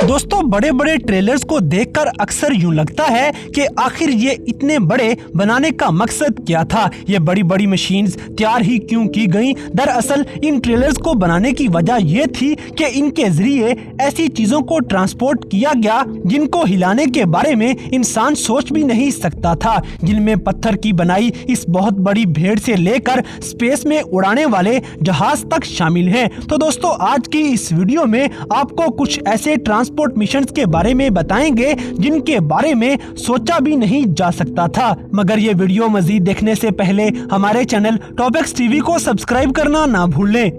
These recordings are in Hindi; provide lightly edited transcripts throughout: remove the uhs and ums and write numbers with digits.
दोस्तों, बड़े बड़े ट्रेलर्स को देखकर अक्सर यूं लगता है कि आखिर ये इतने बड़े बनाने का मकसद क्या था, ये बड़ी बड़ी मशीन्स तैयार ही क्यों की गई। दरअसल इन ट्रेलर्स को बनाने की वजह ये थी कि इनके जरिए ऐसी चीजों को ट्रांसपोर्ट किया गया जिनको हिलाने के बारे में इंसान सोच भी नहीं सकता था, जिनमें पत्थर की बनाई इस बहुत बड़ी भेड़ से लेकर स्पेस में उड़ाने वाले जहाज तक शामिल हैं। तो दोस्तों, आज की इस वीडियो में आपको कुछ ऐसे ट्रांसपोर्ट मिशंस के बारे में बताएंगे जिनके बारे में सोचा भी नहीं जा सकता था। मगर ये वीडियो मजीद देखने से पहले हमारे चैनल टॉपिक्स टीवी को सब्सक्राइब करना ना भूलें।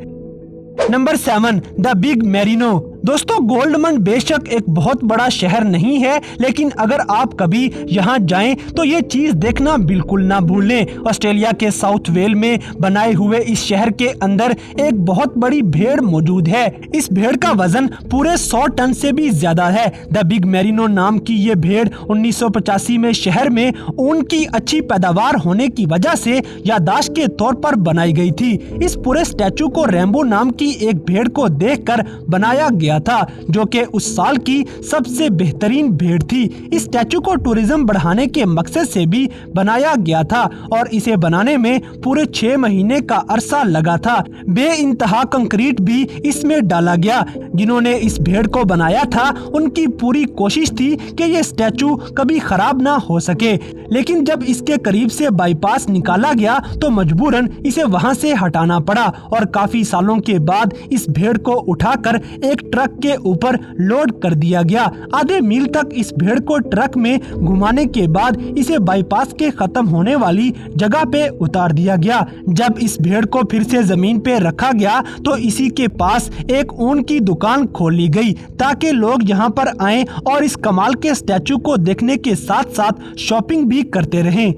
Number 7, the big Marino. दोस्तों, गोल्डमंड बेशक एक बहुत बड़ा शहर नहीं है, लेकिन अगर आप कभी यहाँ जाएं तो ये चीज देखना बिल्कुल ना भूलें। ऑस्ट्रेलिया के साउथ वेल में बनाए हुए इस शहर के अंदर एक बहुत बड़ी भेड़ मौजूद है। इस भेड़ का वजन पूरे 100 टन से भी ज्यादा है। द बिग मैरिनो नाम की ये भेड़ 1985 में शहर में ऊन की अच्छी पैदावार होने की वजह से याददाश्त के तौर पर बनाई गई थी। इस पूरे स्टैचू को रैम्बो नाम की एक भेड़ को देखकर बनाया गया था, जो कि उस साल की सबसे बेहतरीन भेड़ थी। इस स्टैचू को टूरिज्म बढ़ाने के मकसद से भी बनाया गया था और इसे बनाने में पूरे 6 महीने का अरसा लगा था। बेइंतहा कंक्रीट भी इसमें डाला गया। जिन्होंने इस भेड़ को बनाया था उनकी पूरी कोशिश थी कि ये स्टैचू कभी खराब ना हो सके, लेकिन जब इसके करीब से बाईपास निकाला गया तो मजबूरन इसे वहां से हटाना पड़ा और काफी सालों के बाद इस भेड़ को उठाकर एक ट्रक के ऊपर लोड कर दिया गया। आधे मील तक इस भेड़ को ट्रक में घुमाने के बाद इसे बाईपास के खत्म होने वाली जगह पे उतार दिया गया। जब इस भेड़ को फिर से जमीन पे रखा गया तो इसी के पास एक ऊन की दुकान खोल ली गई ताकि लोग यहाँ पर आएं और इस कमाल के स्टैचू को देखने के साथ साथ शॉपिंग भी करते रहें।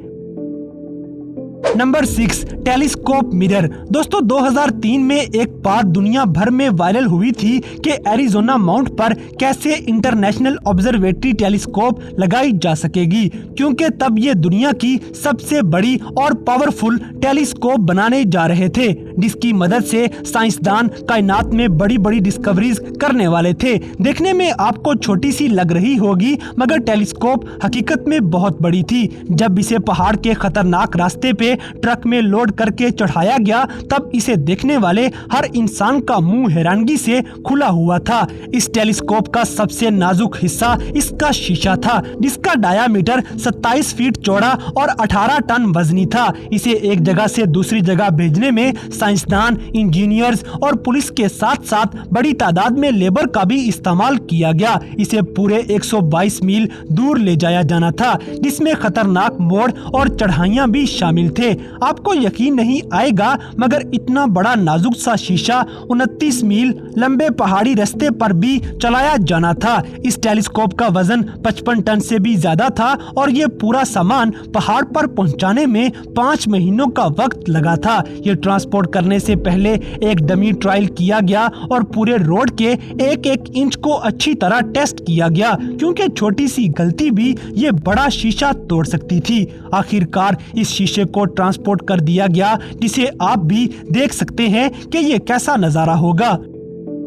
Number 6, telescope mirror. दोस्तों, 2003 में एक बात दुनिया भर में वायरल हुई थी कि एरिजोना माउंट पर कैसे इंटरनेशनल ऑब्जर्वेटरी टेलीस्कोप लगाई जा सकेगी, क्योंकि तब ये दुनिया की सबसे बड़ी और पावरफुल टेलीस्कोप बनाने जा रहे थे, जिसकी मदद से साइंसदान कायनात में बड़ी बड़ी डिस्कवरीज करने वाले थे। देखने में आपको छोटी सी लग रही होगी, मगर टेलीस्कोप हकीकत में बहुत बड़ी थी। जब इसे पहाड़ के खतरनाक रास्ते पे ट्रक में लोड करके चढ़ाया गया तब इसे देखने वाले हर इंसान का मुंह हैरानगी से खुला हुआ था। इस टेलीस्कोप का सबसे नाजुक हिस्सा इसका शीशा था, जिसका डायामीटर 27 फीट चौड़ा और 18 टन वजनी था। इसे एक जगह से दूसरी जगह भेजने में साइंसदान, इंजीनियर्स और पुलिस के साथ साथ बड़ी तादाद में लेबर का भी इस्तेमाल किया गया। इसे पूरे 122 मील दूर ले जाया जाना था, जिसमें खतरनाक मोड़ और चढ़ाइयां भी शामिल थे। आपको यकीन नहीं आएगा, मगर इतना बड़ा नाजुक सा शीशा 29 मील लंबे पहाड़ी रास्ते पर भी चलाया जाना था। इस टेलीस्कोप का वजन 55 टन से भी ज्यादा था और ये पूरा सामान पहाड़ पर पहुंचाने में 5 महीनों का वक्त लगा था। ये ट्रांसपोर्ट करने से पहले एक डमी ट्रायल किया गया और पूरे रोड के एक एक इंच को अच्छी तरह टेस्ट किया गया, क्योंकि छोटी सी गलती भी ये बड़ा शीशा तोड़ सकती थी। आखिरकार इस शीशे को ट्रांसपोर्ट कर दिया गया, जिसे आप भी देख सकते हैं कि ये कैसा नजारा होगा।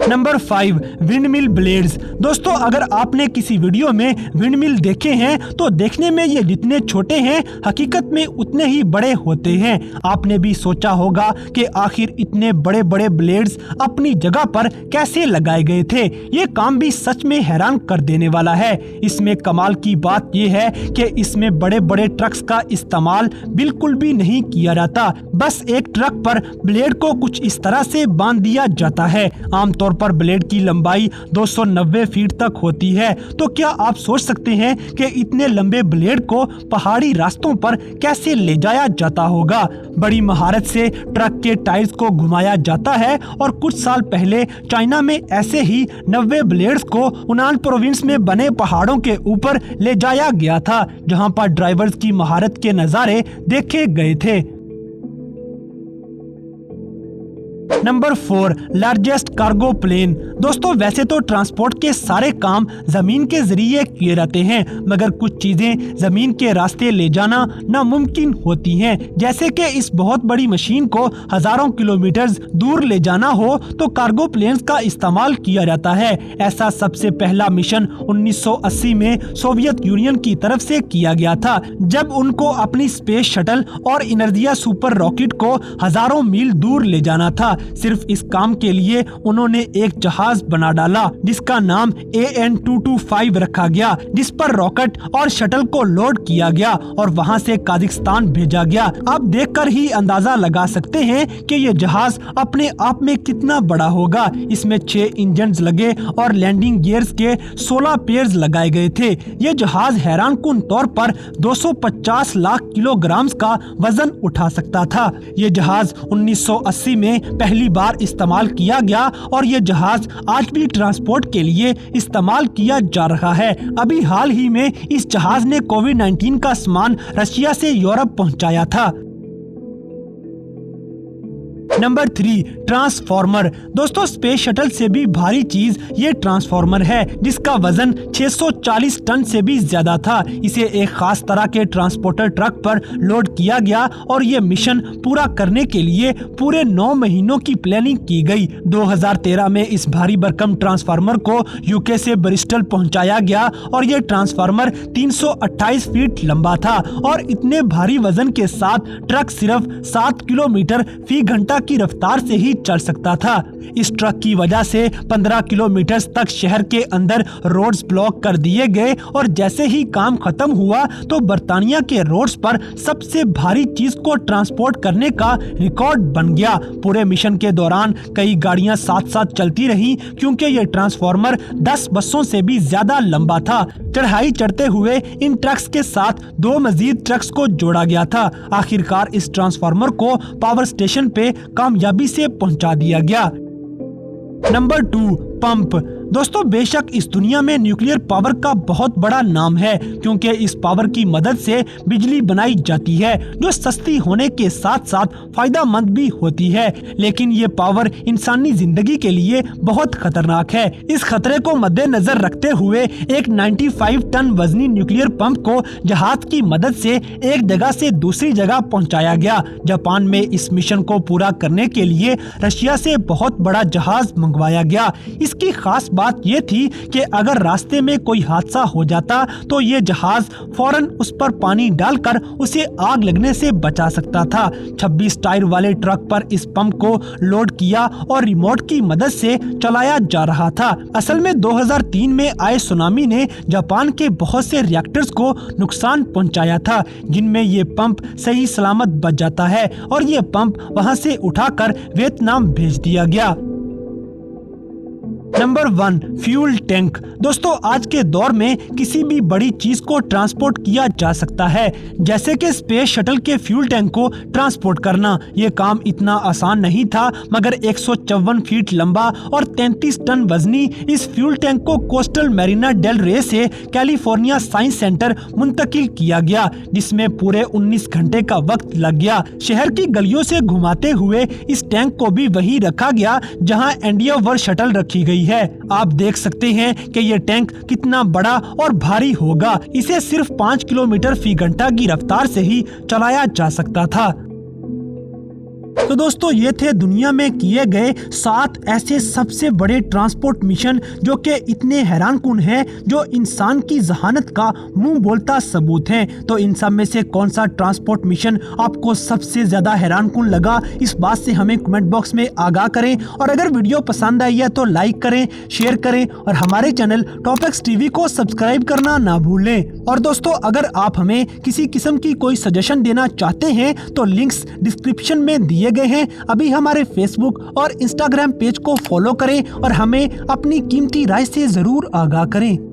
Number 5, windmill blades. दोस्तों, अगर आपने किसी वीडियो में विंडमिल देखे हैं तो देखने में ये जितने छोटे हैं हकीकत में उतने ही बड़े होते हैं। आपने भी सोचा होगा कि आखिर इतने बड़े बड़े ब्लेड्स अपनी जगह पर कैसे लगाए गए थे। ये काम भी सच में हैरान कर देने वाला है। इसमें कमाल की बात यह है कि इसमें बड़े बड़े ट्रक्स का इस्तेमाल बिल्कुल भी नहीं किया जाता। बस एक ट्रक पर ब्लेड को कुछ इस तरह से बांध दिया जाता है। आमतौर पर ब्लेड की लंबाई 290 फीट तक होती है। तो क्या आप सोच सकते हैं कि इतने लंबे ब्लेड को पहाड़ी रास्तों पर कैसे ले जाया जाता होगा। बड़ी महारत से ट्रक के टायर्स को घुमाया जाता है और कुछ साल पहले चाइना में ऐसे ही 90 ब्लेड्स को हुनान प्रोविंस में बने पहाड़ों के ऊपर ले जाया गया था, जहां पर ड्राइवर्स की महारत के नजारे देखे गए थे। Number 4, largest cargo plane. दोस्तों वैसे तो ट्रांसपोर्ट के सारे काम जमीन के जरिए किए जाते हैं, मगर कुछ चीजें जमीन के रास्ते ले जाना नामुमकिन होती हैं। जैसे कि इस बहुत बड़ी मशीन को हजारों किलोमीटर दूर ले जाना हो तो कार्गो प्लेन्स का इस्तेमाल किया जाता है। ऐसा सबसे पहला मिशन 1980 में सोवियत यूनियन की तरफ से किया गया था, जब उनको अपनी स्पेस शटल और इनर्जिया सुपर रॉकेट को हजारों मील दूर ले जाना था। सिर्फ इस काम के लिए उन्होंने एक जहाज बना डाला जिसका नाम AN-225 रखा गया, जिस पर रॉकेट और शटल को लोड किया गया और वहां से काजाकिस्तान भेजा गया। आप देखकर ही अंदाजा लगा सकते हैं कि ये जहाज अपने आप में कितना बड़ा होगा। इसमें 6 इंजन लगे और लैंडिंग गियर्स के 16 पेयर्स लगाए गए थे। ये जहाज हैरानकुन तौर पर 250 लाख किलोग्राम का वजन उठा सकता था। ये जहाज 1980 में पहली बार इस्तेमाल किया गया और ये जहाज आज भी ट्रांसपोर्ट के लिए इस्तेमाल किया जा रहा है। अभी हाल ही में इस जहाज ने कोविड-19 का सामान रशिया से यूरोप पहुंचाया था। Number 3, transformer. दोस्तों स्पेस शटल से भी भारी चीज ये ट्रांसफॉर्मर है, जिसका वजन 640 टन से भी ज्यादा था। इसे एक खास तरह के ट्रांसपोर्टर ट्रक पर लोड किया गया और ये मिशन पूरा करने के लिए पूरे 9 महीनों की प्लानिंग की गई। 2013 में इस भारी भरकम ट्रांसफार्मर को यूके से ब्रिस्टल पहुंचाया गया और ये ट्रांसफार्मर 328 फीट लंबा था और इतने भारी वजन के साथ ट्रक सिर्फ 7 किलोमीटर फी घंटा की रफ्तार से ही चल सकता था। इस ट्रक की वजह से 15 किलोमीटर तक शहर के अंदर रोड्स ब्लॉक कर दिए गए और जैसे ही काम खत्म हुआ तो बर्तानिया के रोड्स पर सबसे भारी चीज को ट्रांसपोर्ट करने का रिकॉर्ड बन गया। पूरे मिशन के दौरान कई गाड़ियां साथ साथ चलती रहीं क्योंकि ये ट्रांसफॉर्मर 10 बसों से भी ज्यादा लंबा था। चढ़ाई चढ़ते हुए इन ट्रक्स के साथ 2 मजीद ट्रक्स को जोड़ा गया था। आखिरकार इस ट्रांसफॉर्मर को पावर स्टेशन पे कामयाबी से पहुंचा दिया गया। Number 2, pump. दोस्तों बेशक इस दुनिया में न्यूक्लियर पावर का बहुत बड़ा नाम है क्योंकि इस पावर की मदद से बिजली बनाई जाती है जो सस्ती होने के साथ साथ फायदा मंद भी होती है, लेकिन ये पावर इंसानी जिंदगी के लिए बहुत खतरनाक है। इस खतरे को मद्देनजर रखते हुए एक 95 टन वजनी न्यूक्लियर पंप को जहाज की मदद से एक जगह से दूसरी जगह पहुंचाया गया। जापान में इस मिशन को पूरा करने के लिए रशिया से बहुत बड़ा जहाज मंगवाया गया। इसकी खास बात ये थी कि अगर रास्ते में कोई हादसा हो जाता तो ये जहाज फौरन उस पर पानी डालकर उसे आग लगने से बचा सकता था। 26 टायर वाले ट्रक पर इस पंप को लोड किया और रिमोट की मदद से चलाया जा रहा था। असल में 2003 में आए सुनामी ने जापान के बहुत से रिएक्टर्स को नुकसान पहुंचाया था, जिनमें ये पंप सही सलामत बच जाता है और ये पंप वहां से उठाकर वियतनाम भेज दिया गया। Number 1, fuel tank. दोस्तों आज के दौर में किसी भी बड़ी चीज को ट्रांसपोर्ट किया जा सकता है, जैसे कि स्पेस शटल के फ्यूल टैंक को ट्रांसपोर्ट करना। ये काम इतना आसान नहीं था, मगर 154 फीट लंबा और 33 टन वजनी इस फ्यूल टैंक को कोस्टल मैरिना डेल रे से कैलिफोर्निया साइंस सेंटर मुंतकिल किया गया, जिसमें पूरे 19 घंटे का वक्त लग गया। शहर की गलियों से घुमाते हुए इस टैंक को भी वहीं रखा गया जहां एंडियोवर शटल रखी गई है। आप देख सकते हैं कि ये टैंक कितना बड़ा और भारी होगा। इसे सिर्फ 5 किलोमीटर फी घंटा की रफ्तार से ही चलाया जा सकता था। तो दोस्तों ये थे दुनिया में किए गए 7 ऐसे सबसे बड़े ट्रांसपोर्ट मिशन जो कि इतने हैरानकुन हैं, जो इंसान की जहानत का मुंह बोलता सबूत हैं। तो इन सब में से कौन सा ट्रांसपोर्ट मिशन आपको सबसे ज्यादा हैरानकुन लगा, इस बात से हमें कमेंट बॉक्स में आगाह करें। और अगर वीडियो पसंद आई है तो लाइक करें, शेयर करें और हमारे चैनल टॉपएक्स टीवी को सब्सक्राइब करना ना भूलें। और दोस्तों अगर आप हमें किसी किस्म की कोई सजेशन देना चाहते हैं तो लिंक्स डिस्क्रिप्शन में दिए गए हैं। अभी हमारे फेसबुक और इंस्टाग्राम पेज को फॉलो करें और हमें अपनी कीमती राय से जरूर आगाह करें।